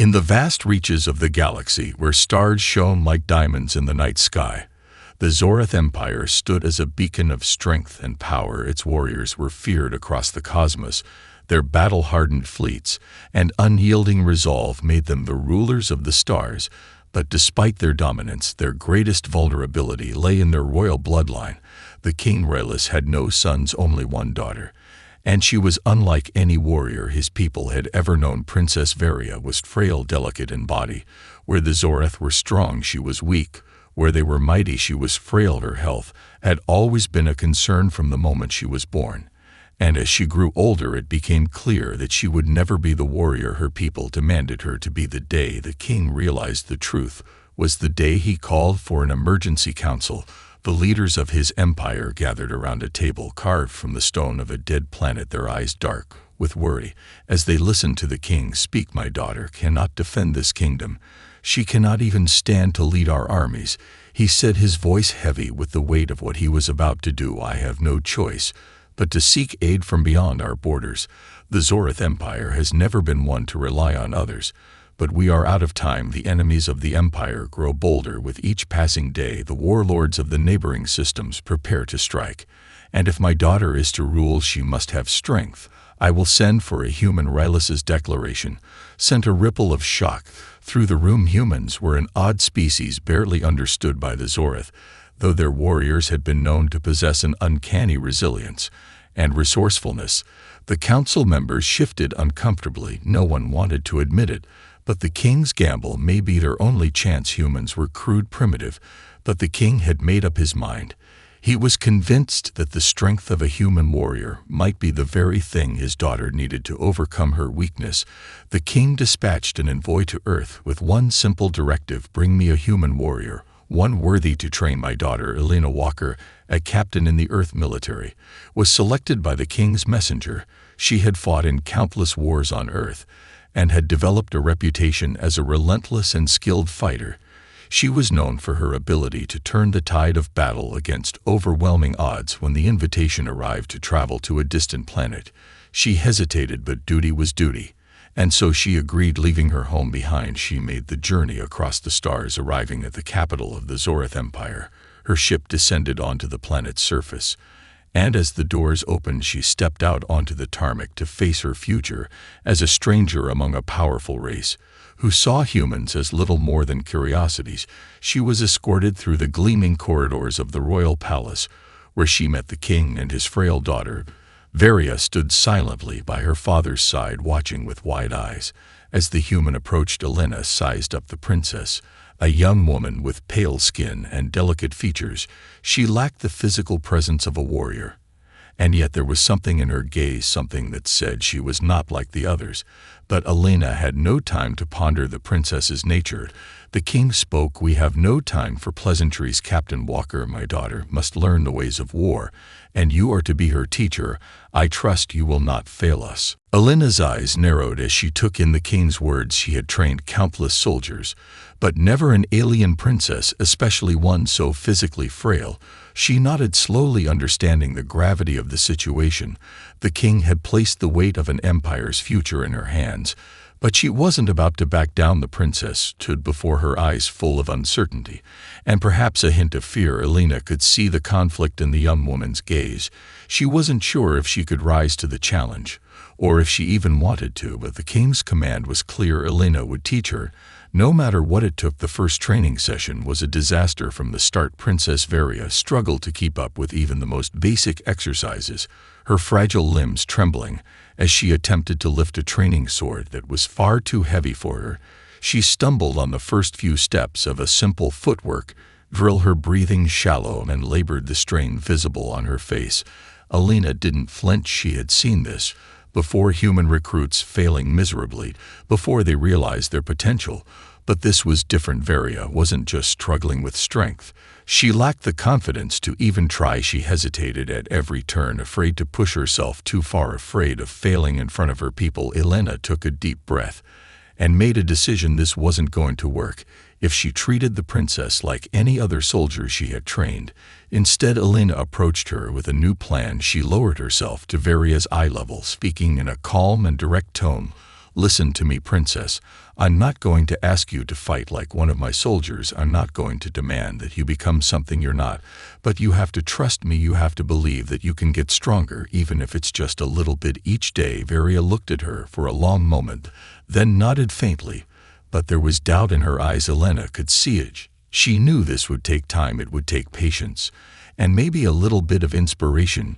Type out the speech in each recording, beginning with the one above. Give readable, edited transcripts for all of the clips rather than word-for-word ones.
In the vast reaches of the galaxy, where stars shone like diamonds in the night sky, the Zoreth Empire stood as a beacon of strength and power. Its warriors were feared across the cosmos. Their battle-hardened fleets and unyielding resolve made them the rulers of the stars. But despite their dominance, their greatest vulnerability lay in their royal bloodline. The King Raelus had no sons, only one daughter, and she was unlike any warrior his people had ever known. Princess Varia was frail, delicate in body. Where the Zoreth were strong, she was weak. Where they were mighty, she was frail. Her health had always been a concern from the moment she was born. And as she grew older, it became clear that she would never be the warrior her people demanded her to be. The day the king realized the truth was the day he called for an emergency council. The leaders of his empire gathered around a table carved from the stone of a dead planet, their eyes dark with worry as they listened to the king speak. My daughter cannot defend this kingdom. She cannot even stand to lead our armies, he said, his voice heavy with the weight of what he was about to do. I have no choice but to seek aid from beyond our borders. The Zoreth Empire has never been one to rely on others, but we are out of time. The enemies of the Empire grow bolder with each passing day. The warlords of the neighboring systems prepare to strike. And if my daughter is to rule, she must have strength. I will send for a human. Raelus's declaration sent a ripple of shock through the room. Humans were an odd species, barely understood by the Zoreth, though their warriors had been known to possess an uncanny resilience and resourcefulness. The council members shifted uncomfortably. No one wanted to admit it, but the king's gamble may be their only chance. Humans were crude, primitive, but the king had made up his mind. He was convinced that the strength of a human warrior might be the very thing his daughter needed to overcome her weakness. The king dispatched an envoy to Earth with one simple directive: bring me a human warrior, one worthy to train my daughter. Elena Walker, a captain in the Earth military, was selected by the king's messenger. She had fought in countless wars on Earth and had developed a reputation as a relentless and skilled fighter. She was known for her ability to turn the tide of battle against overwhelming odds. When the invitation arrived to travel to a distant planet, she hesitated, but duty was duty, and so she agreed. Leaving her home behind, she made the journey across the stars. Arriving at the capital of the Zoreth Empire, her ship descended onto the planet's surface, and as the doors opened, she stepped out onto the tarmac to face her future as a stranger among a powerful race who saw humans as little more than curiosities. She was escorted through the gleaming corridors of the royal palace, where she met the king and his frail daughter. Varia stood silently by her father's side, watching with wide eyes. As the human approached, Elena sized up the princess, a young woman with pale skin and delicate features. She lacked the physical presence of a warrior, and yet there was something in her gaze, something that said she was not like the others. But Elena had no time to ponder the princess's nature. The king spoke. We have no time for pleasantries, Captain Walker. My daughter must learn the ways of war, and you are to be her teacher. I trust you will not fail us. Elena's eyes narrowed as she took in the king's words. She had trained countless soldiers, but never an alien princess, especially one so physically frail. She nodded slowly, understanding the gravity of the situation. The king had placed the weight of an empire's future in her hands, but she wasn't about to back down. The princess stood before her, eyes full of uncertainty and perhaps a hint of fear. Elena could see the conflict in the young woman's gaze. She wasn't sure if she could rise to the challenge, or if she even wanted to, but the king's command was clear. Elena would teach her, no matter what it took. The first training session was a disaster from the start. Princess Varia struggled to keep up with even the most basic exercises, her fragile limbs trembling as she attempted to lift a training sword that was far too heavy for her. She stumbled on the first few steps of a simple footwork drill, her breathing shallow and labored, the strain visible on her face. Elena didn't flinch. She had seen this before: human recruits failing miserably before they realized their potential. But this was different. Varia wasn't just struggling with strength. She lacked the confidence to even try. She hesitated at every turn, afraid to push herself too far, afraid of failing in front of her people. Elena took a deep breath and made a decision. This wasn't going to work if she treated the princess like any other soldier she had trained. Instead, Elena approached her with a new plan. She lowered herself to Varia's eye level, speaking in a calm and direct tone. "Listen to me, princess. I'm not going to ask you to fight like one of my soldiers. I'm not going to demand that you become something you're not. But you have to trust me. You have to believe that you can get stronger, even if it's just a little bit each day." Varia looked at her for a long moment, then nodded faintly. But there was doubt in her eyes. Elena could see it. She knew this would take time. It would take patience, and maybe a little bit of inspiration,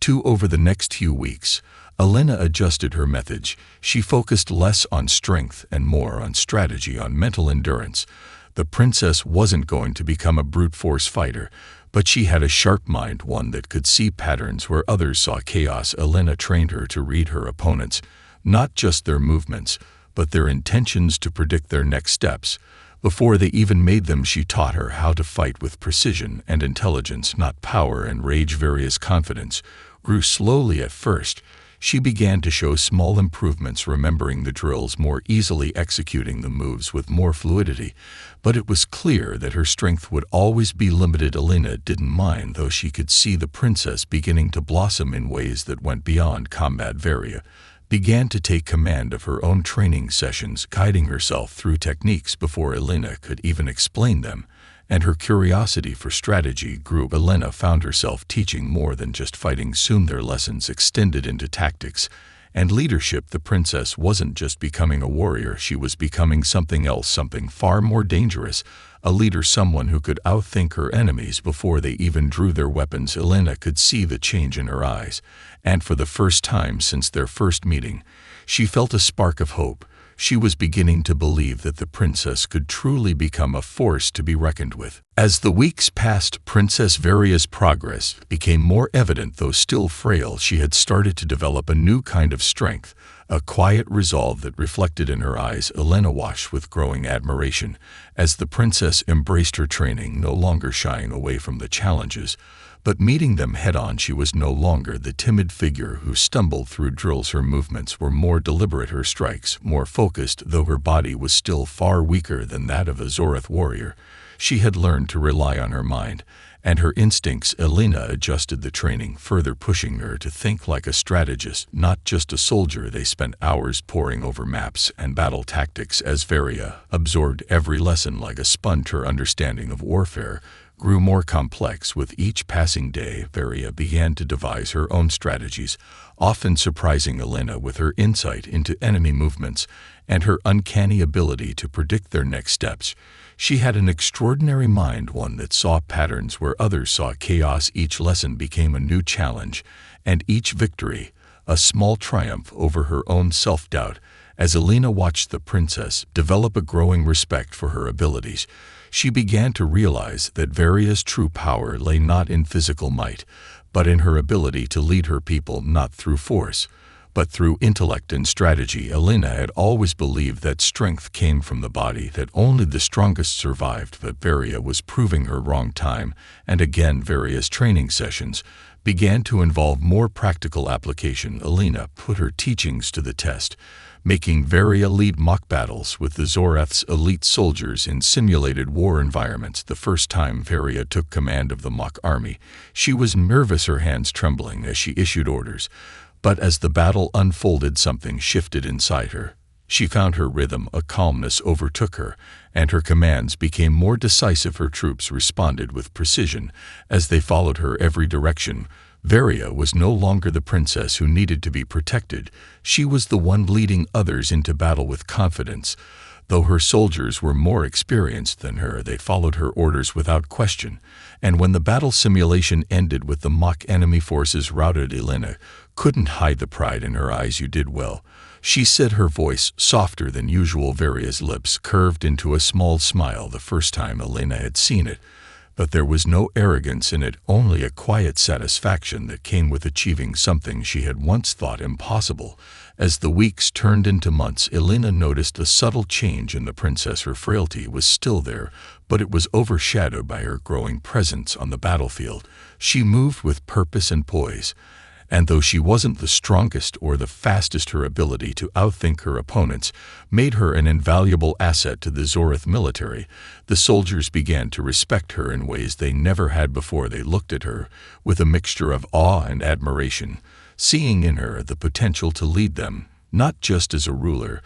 too. Over the next few weeks, Elena adjusted her methods. She focused less on strength and more on strategy, on mental endurance. The princess wasn't going to become a brute force fighter, but she had a sharp mind, one that could see patterns where others saw chaos. Elena trained her to read her opponents, not just their movements, but their intentions, to predict their next steps. Before they even made them, she taught her how to fight with precision and intelligence, not power and rage. Various confidence grew slowly at first. She began to show small improvements, remembering the drills more easily, executing the moves with more fluidity. But it was clear that her strength would always be limited. Elena didn't mind, though. She could see the princess beginning to blossom in ways that went beyond combat. Varia began to take command of her own training sessions, guiding herself through techniques before Elena could even explain them, and her curiosity for strategy grew. Elena found herself teaching more than just fighting. Soon their lessons extended into tactics and leadership. The princess wasn't just becoming a warrior, she was becoming something else, something far more dangerous. A leader, someone who could outthink her enemies before they even drew their weapons. Elena could see the change in her eyes, and for the first time since their first meeting, she felt a spark of hope. She was beginning to believe that the princess could truly become a force to be reckoned with. As the weeks passed, Princess Varia's progress became more evident. Though still frail, she had started to develop a new kind of strength, a quiet resolve that reflected in her eyes. Elena watched with growing admiration as the princess embraced her training, no longer shying away from the challenges, but meeting them head-on. She was no longer the timid figure who stumbled through drills. Her movements were more deliberate, her strikes more focused. Though her body was still far weaker than that of a Zorath warrior, she had learned to rely on her mind and her instincts. Elena adjusted the training, further pushing her to think like a strategist, not just a soldier. They spent hours poring over maps and battle tactics as Varia absorbed every lesson like a sponge. Her understanding of warfare grew more complex with each passing day. Varia began to devise her own strategies, often surprising Elena with her insight into enemy movements and her uncanny ability to predict their next steps. She had an extraordinary mind, one that saw patterns where others saw chaos. Each lesson became a new challenge, and each victory a small triumph over her own self-doubt. As Elena watched the princess develop a growing respect for her abilities, she began to realize that Varia's true power lay not in physical might, but in her ability to lead her people, not through force, but through intellect and strategy. Elena had always believed that strength came from the body, that only the strongest survived, but Varia was proving her wrong time and again. Varia's training sessions began to involve more practical application. Elena put her teachings to the test, making Varia lead mock battles with the Zorath's elite soldiers in simulated war environments. The first time Varia took command of the mock army, she was nervous, her hands trembling as she issued orders. But as the battle unfolded, something shifted inside her. She found her rhythm, a calmness overtook her, and her commands became more decisive. Her troops responded with precision as they followed her every direction. Varia was no longer the princess who needed to be protected. She was the one leading others into battle with confidence. Though her soldiers were more experienced than her, they followed her orders without question. And when the battle simulation ended with the mock enemy forces routed, Elena couldn't hide the pride in her eyes. "You did well," she said, her voice softer than usual. Varia's lips curved into a small smile, the first time Elena had seen it. But there was no arrogance in it, only a quiet satisfaction that came with achieving something she had once thought impossible. As the weeks turned into months, Elena noticed a subtle change in the princess. Her frailty was still there, but it was overshadowed by her growing presence on the battlefield. She moved with purpose and poise, and though she wasn't the strongest or the fastest, her ability to outthink her opponents made her an invaluable asset to the Zorath military. The soldiers began to respect her in ways they never had before. They looked at her with a mixture of awe and admiration, seeing in her the potential to lead them. Not just as a ruler,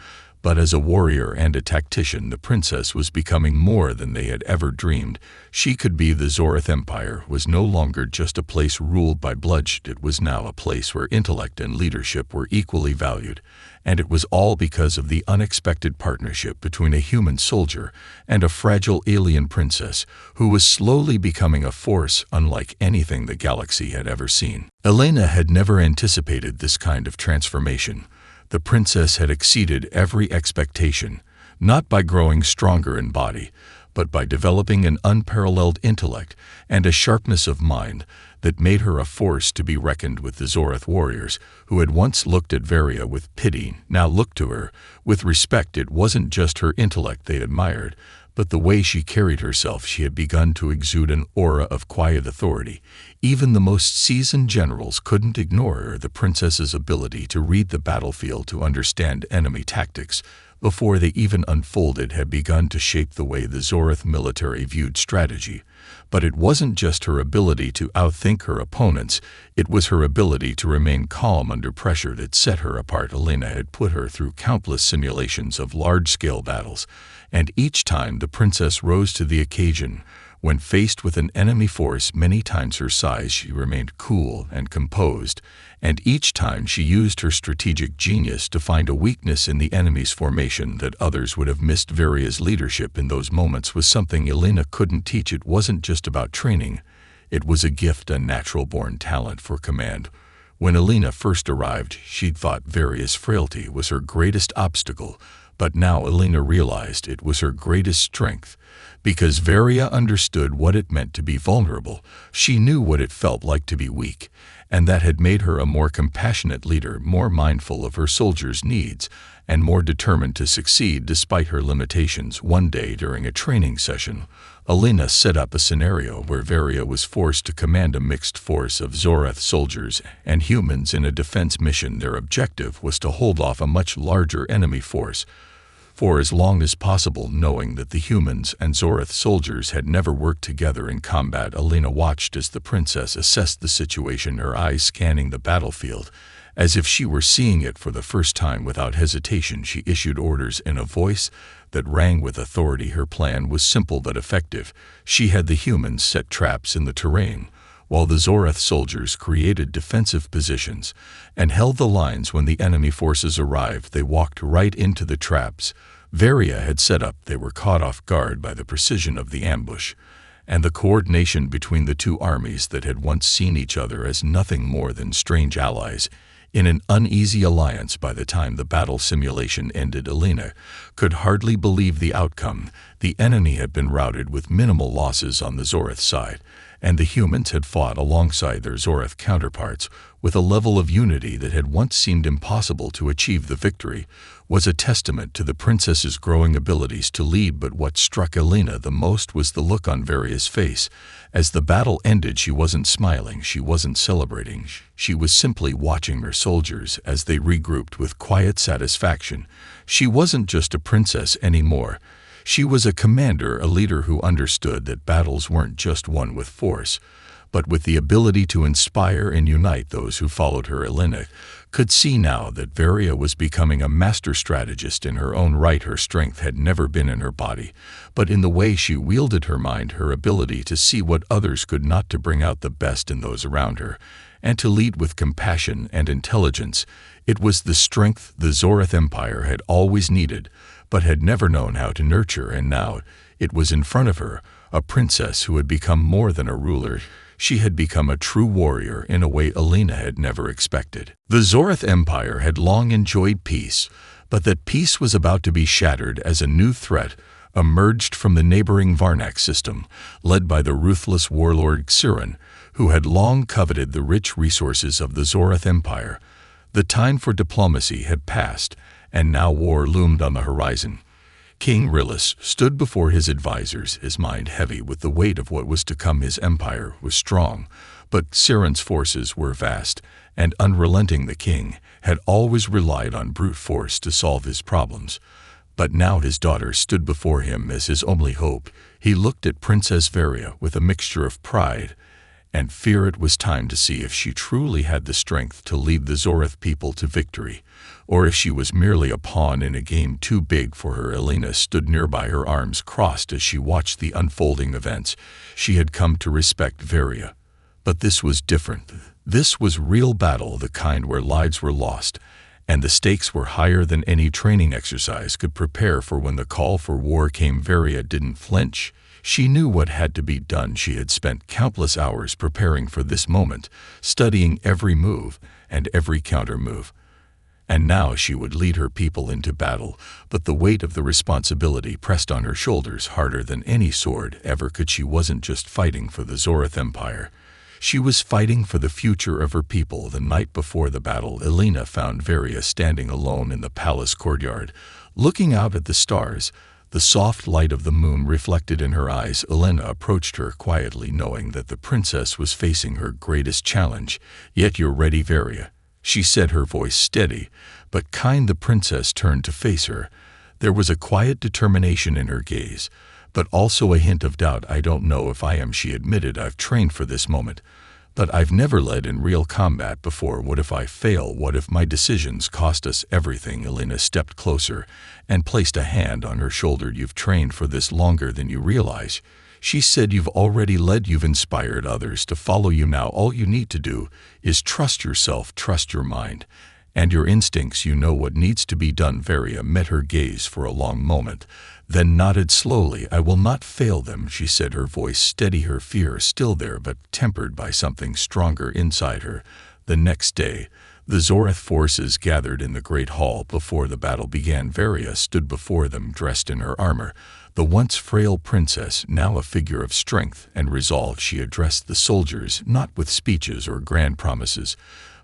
but as a warrior and a tactician. The princess was becoming more than they had ever dreamed. She could be. The Zorath Empire was no longer just a place ruled by bloodshed. It was now a place where intellect and leadership were equally valued. And it was all because of the unexpected partnership between a human soldier and a fragile alien princess who was slowly becoming a force unlike anything the galaxy had ever seen. Elena had never anticipated this kind of transformation. The princess had exceeded every expectation, not by growing stronger in body, but by developing an unparalleled intellect and a sharpness of mind that made her a force to be reckoned with. The Zorath warriors, who had once looked at Varia with pity, now looked to her with respect. It wasn't just her intellect they admired, but the way she carried herself. She had begun to exude an aura of quiet authority. Even the most seasoned generals couldn't ignore her. The princess's ability to read the battlefield, to understand enemy tactics before they even unfolded, had begun to shape the way the Zorath military viewed strategy. But it wasn't just her ability to outthink her opponents, it was her ability to remain calm under pressure that set her apart. Elena had put her through countless simulations of large-scale battles, and each time the princess rose to the occasion. When faced with an enemy force many times her size, she remained cool and composed, and each time she used her strategic genius to find a weakness in the enemy's formation that others would have missed. Varia's leadership in those moments was something Elena couldn't teach. It wasn't just about training, it was a gift, a natural-born talent for command. When Elena first arrived, she'd thought Varia's frailty was her greatest obstacle, but now Elena realized it was her greatest strength. Because Varia understood what it meant to be vulnerable, she knew what it felt like to be weak, and that had made her a more compassionate leader, more mindful of her soldiers' needs, and more determined to succeed despite her limitations. One day during a training session, Elena set up a scenario where Varia was forced to command a mixed force of Zorath soldiers and humans in a defense mission. Their objective was to hold off a much larger enemy force for as long as possible. Knowing that the humans and Zorath soldiers had never worked together in combat, Elena watched as the princess assessed the situation, her eyes scanning the battlefield as if she were seeing it for the first time. Without hesitation, she issued orders in a voice that rang with authority. Her plan was simple but effective. She had the humans set traps in the terrain, while the Zorath soldiers created defensive positions and held the lines. When the enemy forces arrived, they walked right into the traps Varia had set up. They were caught off guard by the precision of the ambush and the coordination between the two armies that had once seen each other as nothing more than strange allies in an uneasy alliance. By the time the battle simulation ended, Elena could hardly believe the outcome. The enemy had been routed with minimal losses on the Zorath side, and the humans had fought alongside their Zorath counterparts with a level of unity that had once seemed impossible to achieve. The victory was a testament to the princess's growing abilities to lead, but what struck Elena the most was the look on Varia's face. As the battle ended, she wasn't smiling, she wasn't celebrating. She was simply watching her soldiers as they regrouped with quiet satisfaction. She wasn't just a princess anymore. She was a commander, a leader who understood that battles weren't just won with force, but with the ability to inspire and unite those who followed her. Elena could see now that Varia was becoming a master strategist in her own right. Her strength had never been in her body, but in the way she wielded her mind, her ability to see what others could not, to bring out the best in those around her, and to lead with compassion and intelligence. It was the strength the Zorath Empire had always needed, but had never known how to nurture, and now it was in front of her, a princess who had become more than a ruler. She had become a true warrior in a way Elena had never expected. The Zorath Empire had long enjoyed peace, but that peace was about to be shattered as a new threat emerged from the neighboring Varnak system, led by the ruthless warlord Xirin, who had long coveted the rich resources of the Zorath Empire. The time for diplomacy had passed, and now war loomed on the horizon. King Rillis stood before his advisors, his mind heavy with the weight of what was to come. His empire was strong, but Xirin's forces were vast and unrelenting. The king had always relied on brute force to solve his problems, but now his daughter stood before him as his only hope. He looked at Princess Varia with a mixture of pride and fear it was time to see if she truly had the strength to lead the Zoreth people to victory, or if she was merely a pawn in a game too big for her. Elena stood nearby, her arms crossed as she watched the unfolding events. She had come to respect Varia. But this was different. This was real battle, the kind where lives were lost, and the stakes were higher than any training exercise could prepare for. When the call for war came, Varia didn't flinch. She knew what had to be done. She had spent countless hours preparing for this moment, studying every move and every counter-move. And now she would lead her people into battle, but the weight of the responsibility pressed on her shoulders harder than any sword ever could. She wasn't just fighting for the Zoreth Empire. She was fighting for the future of her people. The night before the battle, Elena found Varia standing alone in the palace courtyard, looking out at the stars, the soft light of the moon reflected in her eyes. Elena approached her quietly, knowing that the princess was facing her greatest challenge. "Yet you're ready, Varia," she said, her voice steady but kind. The princess turned to face her. There was a quiet determination in her gaze, but also a hint of doubt. "I don't know if I am," she admitted. "I've trained for this moment, but I've never led in real combat before. What if I fail? What if my decisions cost us everything?" Elena stepped closer and placed a hand on her shoulder. "You've trained for this longer than you realize," she said. "You've already led. You've inspired others to follow you. Now all you need to do is trust yourself, trust your mind and your instincts. You know what needs to be done." Varia met her gaze for a long moment, then nodded slowly. "I will not fail them," she said, her voice steady, her fear still there but tempered by something stronger inside her. The next day, the Zoreth forces gathered in the Great Hall. Before the battle began, Varia stood before them dressed in her armor. The once frail princess, now a figure of strength and resolve, she addressed the soldiers not with speeches or grand promises,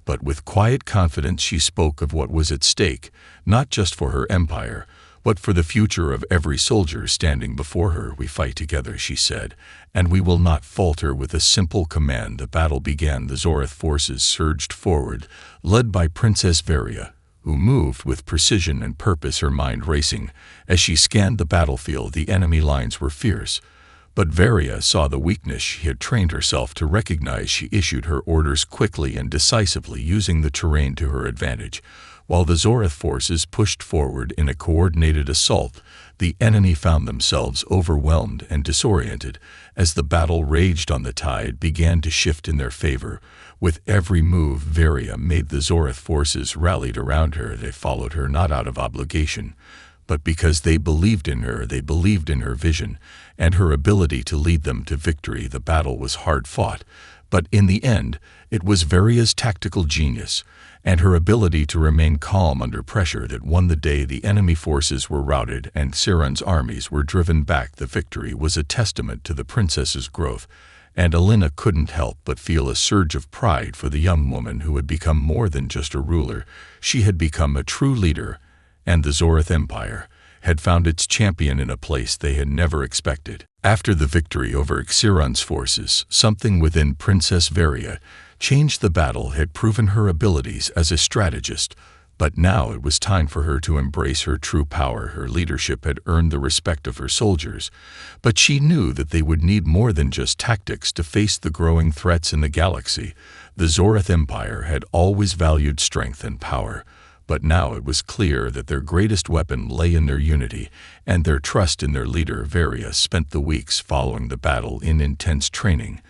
but with quiet confidence. She spoke of what was at stake, not just for her empire, but for the future of every soldier standing before her. "We fight together," she said, "and we will not falter." With a simple command, the battle began. The Zoreth forces surged forward, led by Princess Varia, who moved with precision and purpose, her mind racing. As she scanned the battlefield, the enemy lines were fierce, but Varia saw the weakness she had trained herself to recognize. She issued her orders quickly and decisively, using the terrain to her advantage. While the Zoreth forces pushed forward in a coordinated assault, the enemy found themselves overwhelmed and disoriented. As the battle raged on, the tide began to shift in their favor. With every move Varia made, the Zoreth forces rallied around her. They followed her not out of obligation, but because they believed in her. They believed in her vision and her ability to lead them to victory. The battle was hard fought, but in the end, it was Varia's tactical genius and her ability to remain calm under pressure that won the day. The enemy forces were routed and Siren's armies were driven back. The victory was a testament to the princess's growth, and Elena couldn't help but feel a surge of pride for the young woman who had become more than just a ruler. She had become a true leader, and the Zoreth Empire had found its champion in a place they had never expected. After the victory over Xiron's forces, something within Princess Varia changed. The battle had proven her abilities as a strategist, but now it was time for her to embrace her true power. Her leadership had earned the respect of her soldiers, but she knew that they would need more than just tactics to face the growing threats in the galaxy. The Zoreth Empire had always valued strength and power, but now it was clear that their greatest weapon lay in their unity and their trust in their leader. Varia spent the weeks following the battle in intense training.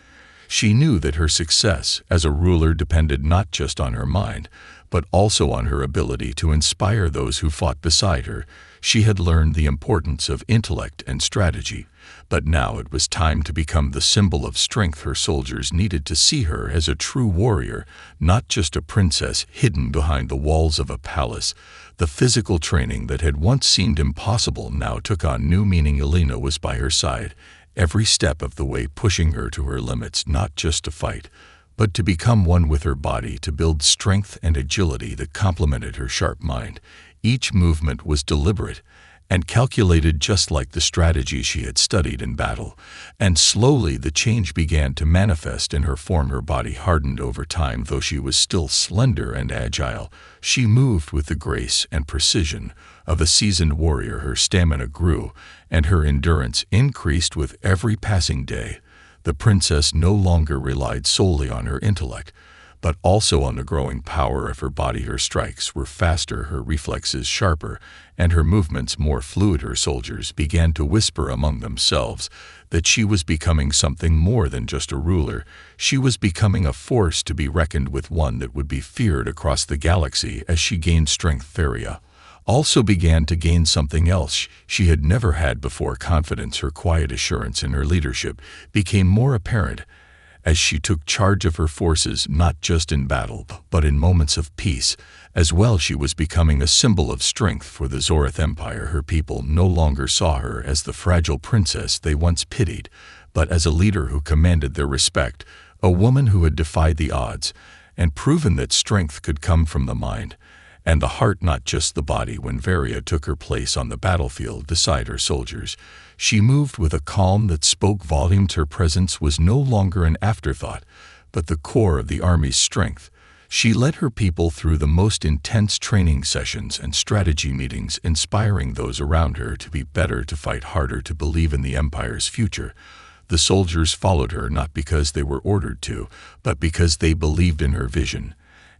She knew that her success as a ruler depended not just on her mind, but also on her ability to inspire those who fought beside her. She had learned the importance of intellect and strategy, but now it was time to become the symbol of strength. Her soldiers needed to see her as a true warrior, not just a princess hidden behind the walls of a palace. The physical training that had once seemed impossible now took on new meaning. Elena was by her side, every step of the way pushing her to her limits, not just to fight, but to become one with her body, to build strength and agility that complemented her sharp mind. Each movement was deliberate and calculated, just like the strategy she had studied in battle, and slowly the change began to manifest in her form. Her body hardened over time. Though she was still slender and agile, she moved with the grace and precision of a seasoned warrior. Her stamina grew, and her endurance increased with every passing day. The princess no longer relied solely on her intellect, but also on the growing power of her body. Her strikes were faster, her reflexes sharper, and her movements more fluid. Her soldiers began to whisper among themselves that she was becoming something more than just a ruler. She was becoming a force to be reckoned with, one that would be feared across the galaxy. As she gained strength, Varia also began to gain something else she had never had before: confidence. Her quiet assurance and her leadership became more apparent as she took charge of her forces, not just in battle, but in moments of peace as well. She was becoming a symbol of strength for the Zorath Empire. Her people no longer saw her as the fragile princess they once pitied, but as a leader who commanded their respect, a woman who had defied the odds and proven that strength could come from the mind and the heart, not just the body. When Varia took her place on the battlefield beside her soldiers, she moved with a calm that spoke volumes. Her presence was no longer an afterthought, but the core of the army's strength. She led her people through the most intense training sessions and strategy meetings, inspiring those around her to be better, to fight harder, to believe in the Empire's future. The soldiers followed her not because they were ordered to, but because they believed in her vision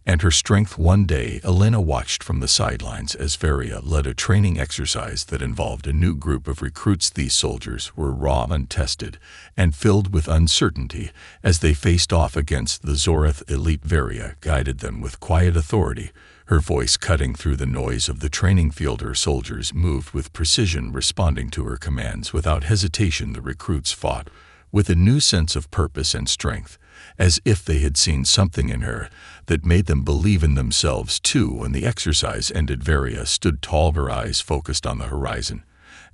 and her strength. One day, Elena watched from the sidelines as Varia led a training exercise that involved a new group of recruits. These soldiers were raw, untested, and filled with uncertainty as they faced off against the Zorath elite. Varia guided them with quiet authority, her voice cutting through the noise of the training field. Her soldiers moved with precision, responding to her commands without hesitation. The recruits fought with a new sense of purpose and strength, as if they had seen something in her that made them believe in themselves too. When the exercise ended, Varia stood tall, her eyes focused on the horizon,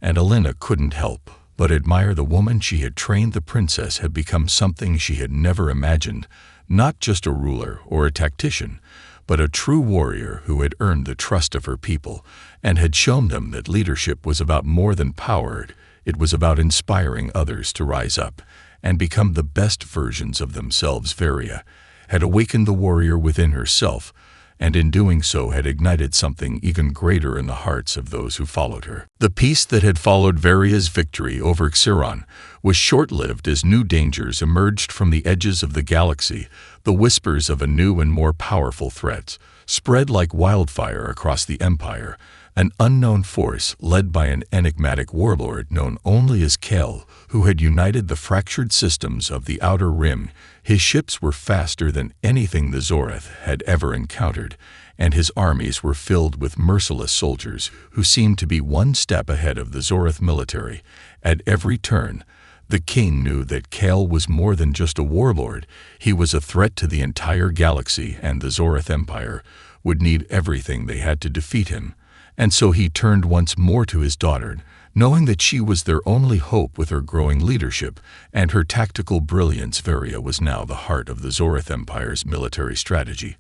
and Elena couldn't help but admire the woman she had trained. The princess had become something she had never imagined, not just a ruler or a tactician, but a true warrior who had earned the trust of her people and had shown them that leadership was about more than power. It was about inspiring others to rise up and become the best versions of themselves. Varia had awakened the warrior within herself, and in doing so had ignited something even greater in the hearts of those who followed her. The peace that had followed Varia's victory over Xiron was short-lived as new dangers emerged from the edges of the galaxy. The whispers of a new and more powerful threat spread like wildfire across the Empire. An unknown force led by an enigmatic warlord known only as Kel, who had united the fractured systems of the Outer Rim. His ships were faster than anything the Zorath had ever encountered, and his armies were filled with merciless soldiers who seemed to be one step ahead of the Zorath military. At every turn, the king knew that Kel was more than just a warlord. He was a threat to the entire galaxy, and the Zorath Empire would need everything they had to defeat him. And so he turned once more to his daughter, knowing that she was their only hope. With her growing leadership and her tactical brilliance, Varia was now the heart of the Zorath Empire's military strategy.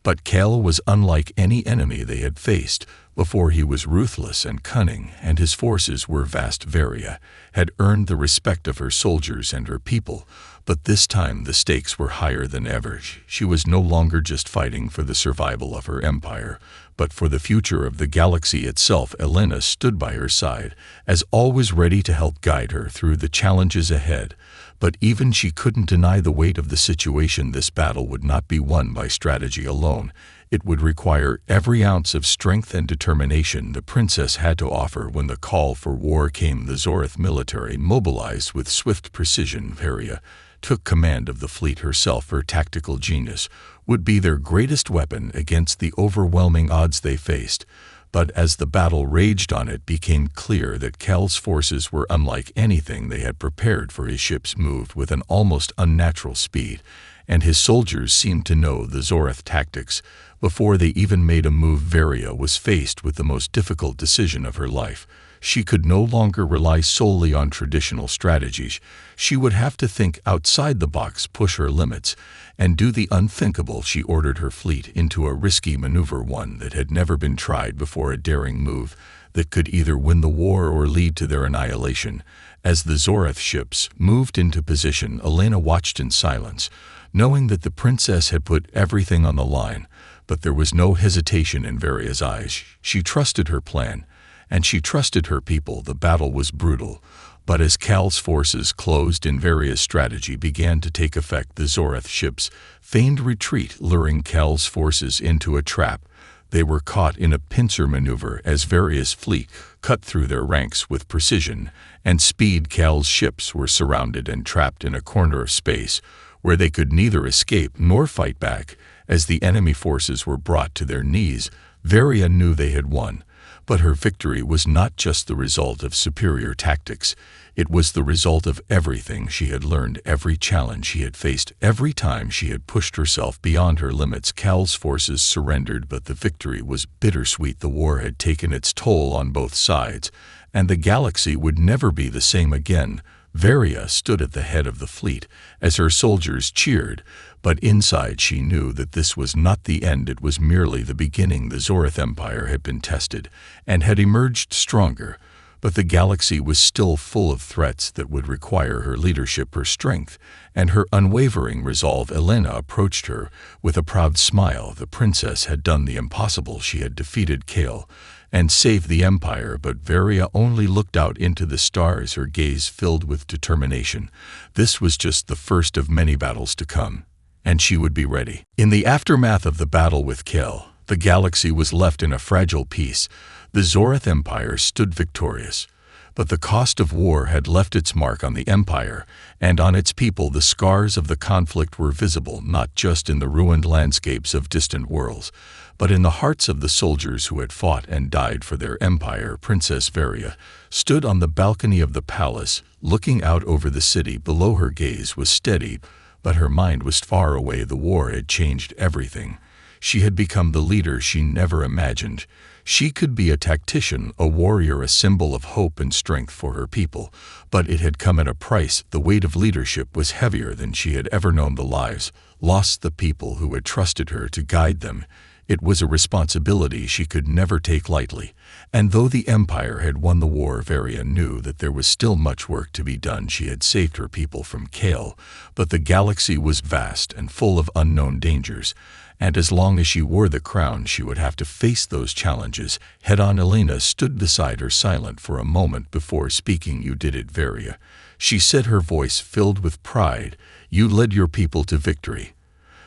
But Kel was unlike any enemy they had faced before. He was ruthless and cunning, and his forces were vast. Varia had earned the respect of her soldiers and her people, but this time the stakes were higher than ever. She was no longer just fighting for the survival of her empire, but for the future of the galaxy itself. Elena stood by her side, as always, ready to help guide her through the challenges ahead. But even she couldn't deny the weight of the situation. This battle would not be won by strategy alone. It would require every ounce of strength and determination the princess had to offer. When the call for war came, the Zorath military mobilized with swift precision. Varia took command of the fleet herself. Her tactical genius would be their greatest weapon against the overwhelming odds they faced. But as the battle raged on, it became clear that Kel's forces were unlike anything they had prepared for. His ships moved with an almost unnatural speed, and his soldiers seemed to know the Zorath tactics before they even made a move. Varia was faced with the most difficult decision of her life. She could no longer rely solely on traditional strategies. She would have to think outside the box, push her limits, and do the unthinkable. She ordered her fleet into a risky maneuver, one that had never been tried before, a daring move that could either win the war or lead to their annihilation. As the Zorath ships moved into position, Elena watched in silence, knowing that the princess had put everything on the line. But there was no hesitation in Varia's eyes. She trusted her plan, and she trusted her people. The battle was brutal, but as Cal's forces closed in, Varia's strategy began to take effect. The Zorath ships feigned retreat, luring Cal's forces into a trap. They were caught in a pincer maneuver as Varia's fleet cut through their ranks with precision and speed. Cal's ships were surrounded and trapped in a corner of space where they could neither escape nor fight back. As the enemy forces were brought to their knees, Varia knew they had won. But her victory was not just the result of superior tactics. It was the result of everything she had learned, every challenge she had faced, every time she had pushed herself beyond her limits. Cal's forces surrendered, but the victory was bittersweet. The war had taken its toll on both sides, and the galaxy would never be the same again. Varia stood at the head of the fleet as her soldiers cheered, but inside she knew that this was not the end. It was merely the beginning. The Zorath Empire had been tested and had emerged stronger, but the galaxy was still full of threats that would require her leadership, her strength, and her unwavering resolve. Elena approached her with a proud smile. The princess had done the impossible. She had defeated Cal and saved the Empire, but Varia only looked out into the stars, her gaze filled with determination. This was just the first of many battles to come, and she would be ready. In the aftermath of the battle with Cal, the galaxy was left in a fragile peace. The Zorath Empire stood victorious, but the cost of war had left its mark on the Empire and on its people. The scars of the conflict were visible not just in the ruined landscapes of distant worlds, but in the hearts of the soldiers who had fought and died for their empire. Princess Varia stood on the balcony of the palace, looking out over the city. Below, her gaze was steady, but her mind was far away. The war had changed everything. She had become the leader she never imagined. She could be a tactician, a warrior, a symbol of hope and strength for her people, but it had come at a price. The weight of leadership was heavier than she had ever known. The lives lost, the people who had trusted her to guide them. It was a responsibility she could never take lightly, and though the Empire had won the war, Varia knew that there was still much work to be done. She had saved her people from Cal, but the galaxy was vast and full of unknown dangers, and as long as she wore the crown, she would have to face those challenges head-on. Elena stood beside her, silent for a moment before speaking. "You did it, Varia," she said, her voice filled with pride. "You led your people to victory.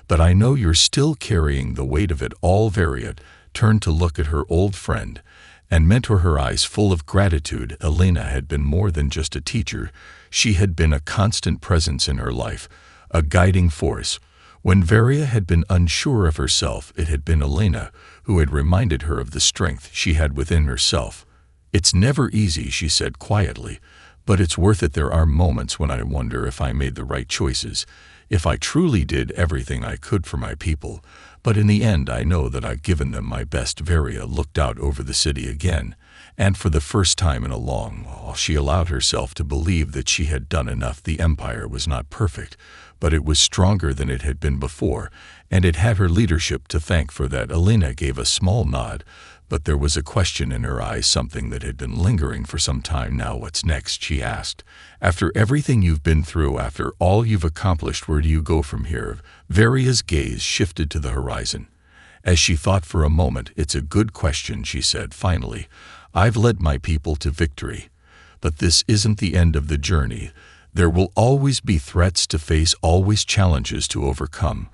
But I know you're still carrying the weight of it all." Varia turned to look at her old friend and met her eyes full of gratitude. Elena had been more than just a teacher. She had been a constant presence in her life, a guiding force. When Varia had been unsure of herself, it had been Elena who had reminded her of the strength she had within herself. "It's never easy," she said quietly, "but it's worth it. There are moments when I wonder if I made the right choices, if I truly did everything I could for my people, but in the end I know that I've given them my best." Varia looked out over the city again, and for the first time in a long while she allowed herself to believe that she had done enough. The Empire was not perfect, but it was stronger than it had been before, and it had her leadership to thank for that. Elena gave a small nod, but there was a question in her eyes, something that had been lingering for some time now. "What's next?" she asked. "After everything you've been through, after all you've accomplished, where do you go from here?" Varia's gaze shifted to the horizon. As she thought for a moment, "It's a good question," she said finally. "I've led my people to victory, but this isn't the end of the journey. There will always be threats to face, always challenges to overcome.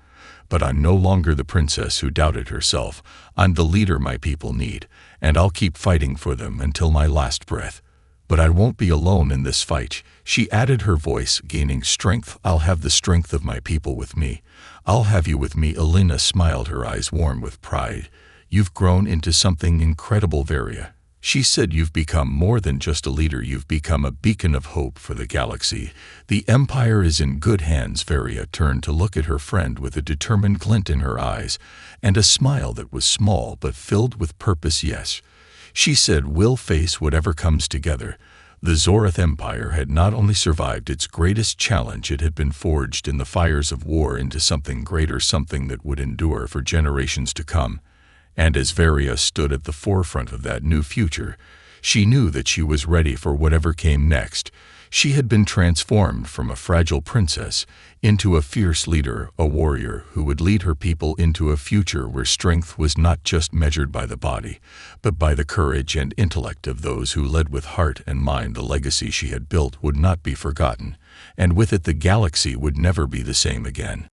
But I'm no longer the princess who doubted herself. I'm the leader my people need, and I'll keep fighting for them until my last breath. But I won't be alone in this fight," she added, her voice gaining strength. "I'll have the strength of my people with me. I'll have you with me." Elena smiled, her eyes warm with pride. "You've grown into something incredible, Varia," she said. "You've become more than just a leader. You've become a beacon of hope for the galaxy. The Empire is in good hands." Varia turned to look at her friend with a determined glint in her eyes and a smile that was small but filled with purpose. "Yes," she said, "we'll face whatever comes together." The Zorath Empire had not only survived its greatest challenge, it had been forged in the fires of war into something greater, something that would endure for generations to come. And as Varia stood at the forefront of that new future, she knew that she was ready for whatever came next. She had been transformed from a fragile princess into a fierce leader, a warrior who would lead her people into a future where strength was not just measured by the body, but by the courage and intellect of those who led with heart and mind. The legacy she had built would not be forgotten, and with it the galaxy would never be the same again.